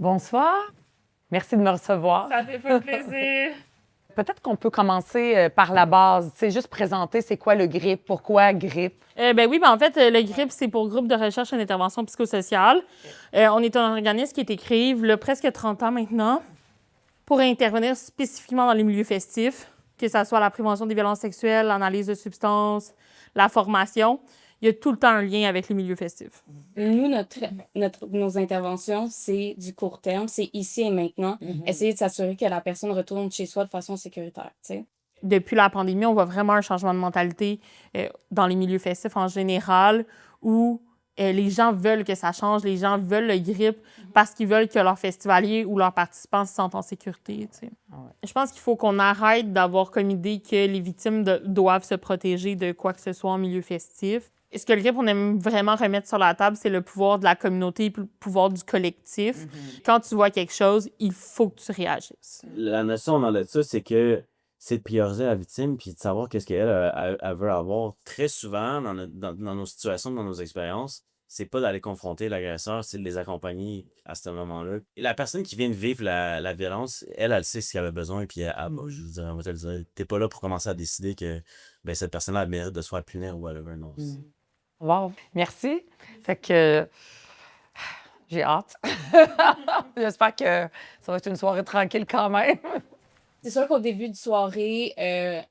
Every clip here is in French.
Bonsoir. Merci de me recevoir. Ça fait pas plaisir. Peut-être qu'on peut commencer par la base. C'est juste présenter c'est quoi le GRIP, pourquoi GRIP? En fait, le GRIP, c'est pour Groupe de recherche et d'intervention psychosociale. On est un organisme qui a été créé il y a presque 30 ans maintenant pour intervenir spécifiquement dans les milieux festifs, que ce soit la prévention des violences sexuelles, l'analyse de substances, la formation. Il y a tout le temps un lien avec les milieux festifs. Nous, nos interventions, c'est du court terme, c'est ici et maintenant. Essayer de s'assurer que la personne retourne chez soi de façon sécuritaire, tu sais. Depuis la pandémie, on voit vraiment un changement de mentalité dans les milieux festifs en général, où les gens veulent que ça change, les gens veulent le GRIP parce qu'ils veulent que leurs festivaliers ou leurs participants se sentent en sécurité, tu sais. Je pense qu'il faut qu'on arrête d'avoir comme idée que les victimes doivent se protéger de quoi que ce soit en milieu festif. Et ce que le GRIP, on aime vraiment remettre sur la table, c'est le pouvoir de la communauté et le pouvoir du collectif. Quand tu vois quelque chose, il faut que tu réagisses. La notion dans de ça, c'est que c'est de prioriser la victime puis de savoir qu'est-ce qu'elle elle veut avoir. Très souvent, dans nos situations, dans nos expériences, c'est pas d'aller confronter l'agresseur, c'est de les accompagner à ce moment-là. Et la personne qui vient de vivre la violence, elle sait ce qu'elle avait besoin, puis je veux dire, on va te le dire, t'es pas là pour commencer à décider que cette personne-là a le mérite de se faire punir ou whatever, non. Wow, merci. Fait que j'ai hâte. J'espère que ça va être une soirée tranquille quand même. C'est sûr qu'au début de soirée,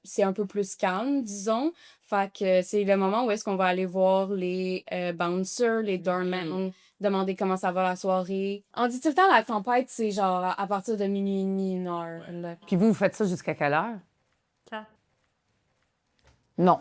c'est un peu plus calme, disons. Fait que c'est le moment où est-ce qu'on va aller voir les bouncers, les doormen, demander comment ça va la soirée. On dit tout le temps la tempête, c'est genre à partir de minuit et demi, 1 heure. Là. Puis vous faites ça jusqu'à quelle heure? 4. Non.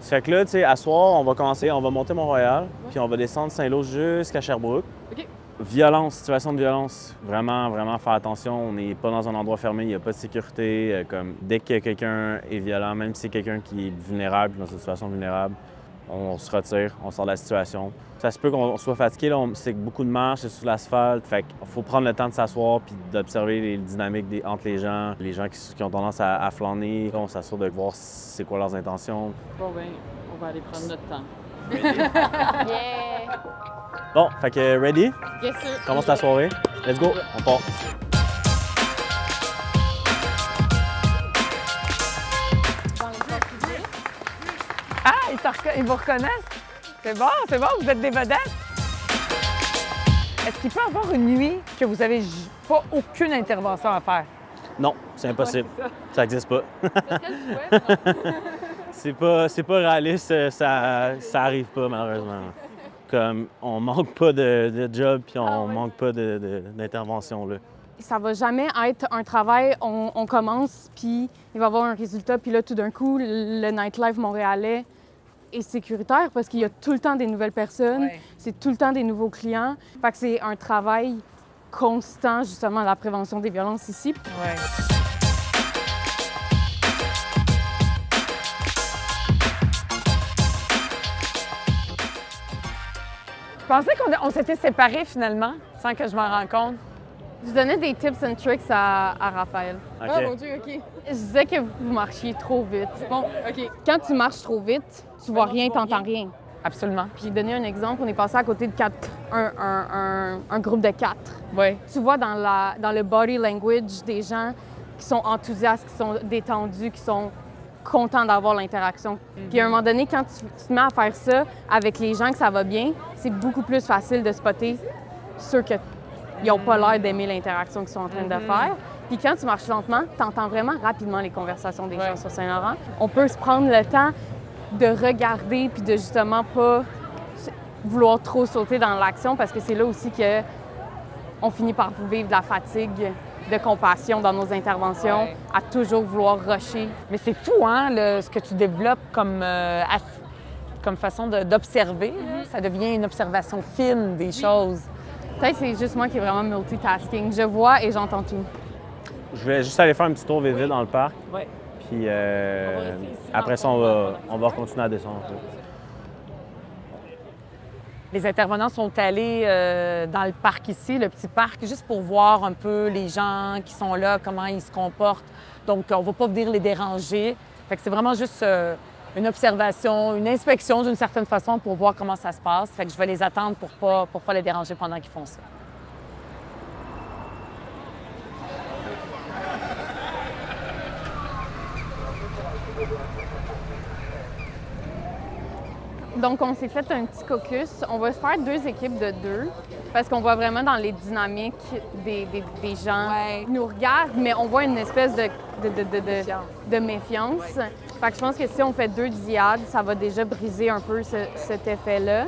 Ça fait que là, tu sais, à soir, on va monter Mont-Royal, puis on va descendre Saint-Lô jusqu'à Sherbrooke. OK. Violence, situation de violence, vraiment, vraiment faire attention. On n'est pas dans un endroit fermé, il n'y a pas de sécurité. Comme dès que quelqu'un est violent, même si c'est quelqu'un qui est vulnérable, dans une situation vulnérable, on se retire, on sort de la situation. Ça se peut qu'on soit fatigué, là, c'est beaucoup de marches, c'est sur l'asphalte. Fait qu'il faut prendre le temps de s'asseoir puis d'observer les dynamiques entre les gens qui ont tendance à flâner. On s'assure de voir c'est quoi leurs intentions. Bon, on va aller prendre notre temps. Yeah! Bon, fait que ready? Yes, sir. Commence la soirée. Let's go, on part. Ah, ils vous reconnaissent? C'est bon, vous êtes des vedettes. Est-ce qu'il peut y avoir une nuit que vous n'avez pas aucune intervention à faire? Non, c'est impossible. Ça n'existe pas. C'est pas réaliste, ça arrive pas malheureusement. Comme on manque pas de job puis on manque pas d'intervention là. Ça va jamais être un travail, on commence, puis il va y avoir un résultat, puis là, tout d'un coup, le nightlife montréalais est sécuritaire parce qu'il y a tout le temps des nouvelles personnes, c'est tout le temps des nouveaux clients. Fait que c'est un travail constant, justement, la prévention des violences ici. Ouais. Je pensais qu'on s'était séparés finalement, sans que je m'en rende compte. Je donnais des tips and tricks à Raphaël. OK. Oh mon Dieu, OK. Je disais que vous marchiez trop vite. Bon, OK. Quand tu marches trop vite, tu vois rien, t'entends rien. Absolument. Puis j'ai donné un exemple, on est passé à côté de un groupe de 4. Oui. Tu vois dans le body language des gens qui sont enthousiastes, qui sont détendus, qui sont contents d'avoir l'interaction. Puis à un moment donné, quand tu te mets à faire ça avec les gens que ça va bien, c'est beaucoup plus facile de spotter ceux qui n'ont pas l'air d'aimer l'interaction qu'ils sont en train de faire. Puis quand tu marches lentement, tu entends vraiment rapidement les conversations des gens sur Saint-Laurent. On peut se prendre le temps de regarder puis de justement pas vouloir trop sauter dans l'action parce que c'est là aussi que on finit par vivre de la fatigue de compassion dans nos interventions, à toujours vouloir rusher. Mais c'est fou, hein, ce que tu développes comme façon d'observer. Ça devient une observation fine des choses. Peut-être que c'est juste moi qui est vraiment multitasking. Je vois et j'entends tout. Je vais juste aller faire un petit tour vite dans le parc. Oui. Puis après ça, on va continuer à descendre. Les intervenants sont allés dans le parc ici, le petit parc, juste pour voir un peu les gens qui sont là, comment ils se comportent. Donc, on ne va pas venir les déranger. Fait que c'est vraiment juste une observation, une inspection d'une certaine façon pour voir comment ça se passe. Fait que je vais les attendre pour pas les déranger pendant qu'ils font ça. Donc, on s'est fait un petit caucus. On va se faire 2 équipes de 2 parce qu'on voit vraiment dans les dynamiques des gens qui nous regardent, mais on voit une espèce de méfiance. Fait que je pense que si on fait 2 diades, ça va déjà briser un peu cet effet-là.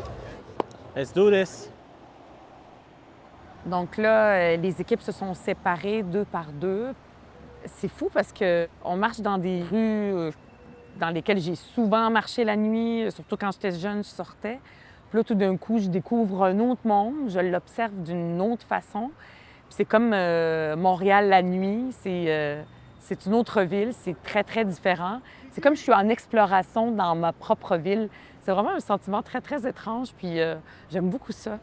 Let's do this! Donc là, les équipes se sont séparées 2 par 2. C'est fou parce qu'on marche dans des rues dans lesquelles j'ai souvent marché la nuit, surtout quand j'étais jeune, je sortais. Puis là, tout d'un coup, je découvre un autre monde, je l'observe d'une autre façon. Puis c'est comme Montréal la nuit, c'est une autre ville, c'est très, très différent. C'est comme je suis en exploration dans ma propre ville. C'est vraiment un sentiment très, très étrange, puis j'aime beaucoup ça.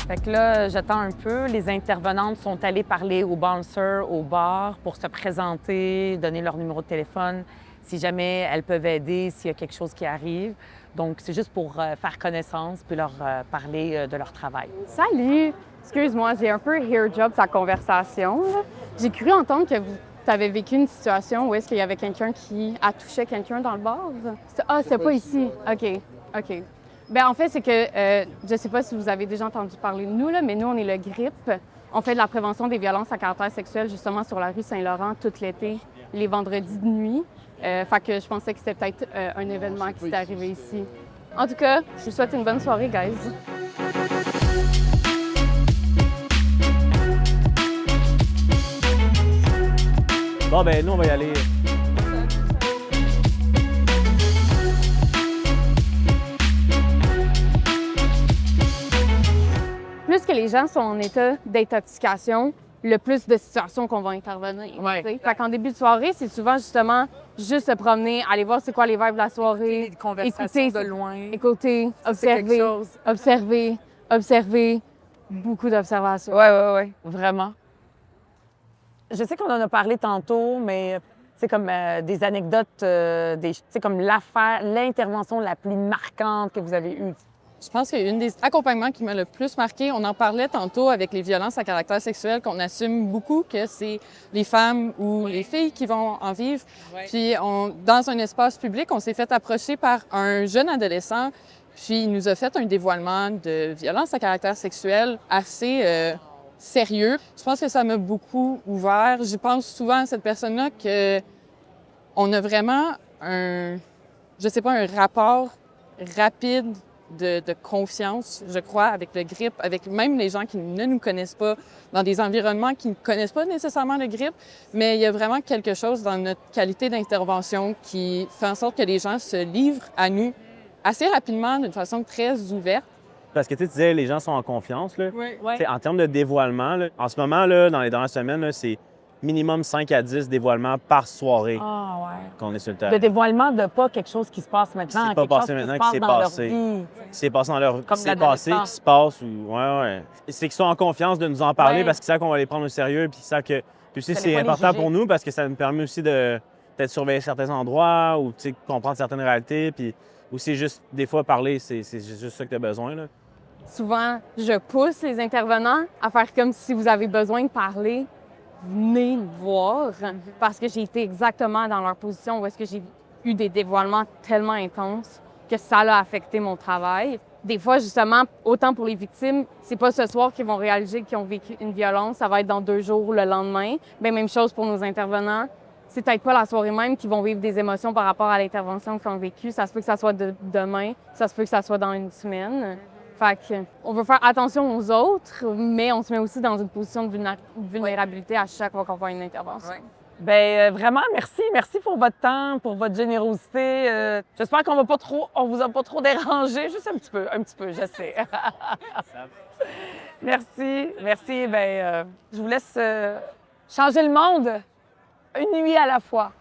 Fait que là, j'attends un peu. Les intervenantes sont allées parler aux bouncers, au bar, pour se présenter, donner leur numéro de téléphone, si jamais elles peuvent aider, s'il y a quelque chose qui arrive. Donc, c'est juste pour faire connaissance puis leur parler de leur travail. Salut! Excuse-moi, j'ai un peu ear job sa conversation. J'ai cru entendre que tu avais vécu une situation où est-ce qu'il y avait quelqu'un qui a touché quelqu'un dans le bar. Ah, c'est pas ici. OK. Bien, en fait, c'est que je ne sais pas si vous avez déjà entendu parler de nous, là, mais nous, on est le GRIP. On fait de la prévention des violences à caractère sexuel justement sur la rue Saint-Laurent tout l'été, les vendredis de nuit. Fait que je pensais que c'était peut-être un événement qui s'était arrivé ici. En tout cas, je vous souhaite une bonne soirée, guys. Bon, ben nous, on va y aller. Plus que les gens sont en état d'intoxication, le plus de situations qu'on va intervenir. Ouais. Fait qu'en début de soirée, c'est souvent justement juste se promener, aller voir c'est quoi les vibes de la soirée, Des conversations écouter, de loin. écouter, C'est quelque chose. observer, beaucoup d'observations. Oui, vraiment. Je sais qu'on en a parlé tantôt, mais c'est comme des anecdotes, c'est comme l'intervention la plus marquante que vous avez eue. Je pense qu'une des accompagnements qui m'a le plus marqué, on en parlait tantôt avec les violences à caractère sexuel, qu'on assume beaucoup que c'est les femmes ou les filles qui vont en vivre. Puis dans un espace public, on s'est fait approcher par un jeune adolescent, puis il nous a fait un dévoilement de violences à caractère sexuel assez sérieux. Je pense que ça m'a beaucoup ouvert. Je pense souvent à cette personne-là qu'on a vraiment un rapport rapide de confiance, je crois, avec le GRIP, avec même les gens qui ne nous connaissent pas, dans des environnements qui ne connaissent pas nécessairement le GRIP, mais il y a vraiment quelque chose dans notre qualité d'intervention qui fait en sorte que les gens se livrent à nous assez rapidement, d'une façon très ouverte. Parce que tu disais, les gens sont en confiance. Là. Oui. En termes de dévoilement, là, en ce moment, là, dans les dernières semaines, là, c'est minimum 5 à 10 dévoilements par soirée Ah, ouais. qu'on est sur le terrain. De dévoilement de pas quelque chose qui se passe maintenant, C'est pas quelque chose passé qui maintenant, se qui passe s'est dans passé. leur vie. C'est passé dans leur... Comme C'est passé, l'adolescence. qui se passe. Ou... Ouais. C'est qu'ils sont en confiance de nous en parler Ouais. parce qu'ils savent qu'on va les prendre au sérieux. Puis ils savent que... Puis aussi, Vous allez c'est pas les important juger. pour nous parce que ça nous permet aussi de peut-être surveiller certains endroits ou comprendre certaines réalités. Puis aussi, juste des fois, parler, c'est juste ça que tu as besoin. Là. Souvent, je pousse les intervenants à faire comme si vous avez besoin de parler, venez me voir, parce que j'ai été exactement dans leur position où est-ce que j'ai eu des dévoilements tellement intenses que ça a affecté mon travail. Des fois, justement, autant pour les victimes, c'est pas ce soir qu'ils vont réaliser qu'ils ont vécu une violence, ça va être dans 2 jours ou le lendemain. Bien, même chose pour nos intervenants. C'est peut-être pas la soirée même qu'ils vont vivre des émotions par rapport à l'intervention qu'ils ont vécue. Ça se peut que ça soit demain, ça se peut que ça soit dans une semaine. Fait que, on veut faire attention aux autres, mais on se met aussi dans une position de vulnérabilité à chaque fois qu'on fait une intervention. Ouais. Bien, vraiment, merci. Merci pour votre temps, pour votre générosité. J'espère qu'on vous a pas trop dérangé. Juste un petit peu, je sais. Merci. Bien, je vous laisse changer le monde une nuit à la fois.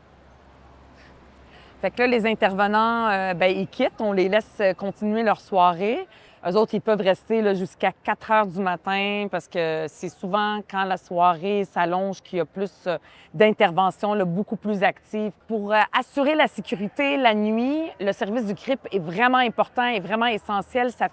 Fait que là, les intervenants, ils quittent. On les laisse continuer leur soirée. Eux autres, ils peuvent rester là, jusqu'à 4 heures du matin parce que c'est souvent quand la soirée s'allonge qu'il y a plus d'interventions, là, beaucoup plus actives. Pour assurer la sécurité la nuit, le service du GRIP est vraiment important et vraiment essentiel. Ça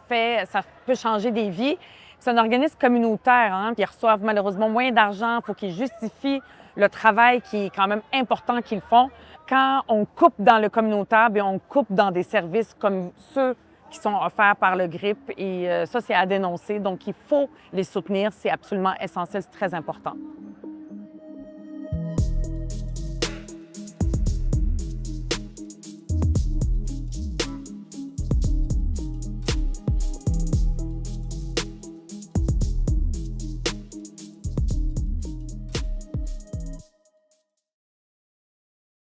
peut changer des vies. C'est un organisme communautaire, hein, qui reçoivent malheureusement moins d'argent. Il faut qu'ils justifient le travail qui est quand même important qu'ils font. Quand on coupe dans le communautaire, bien, on coupe dans des services comme ceux qui sont offerts par le GRIP et ça, c'est à dénoncer. Donc, il faut les soutenir. C'est absolument essentiel, c'est très important.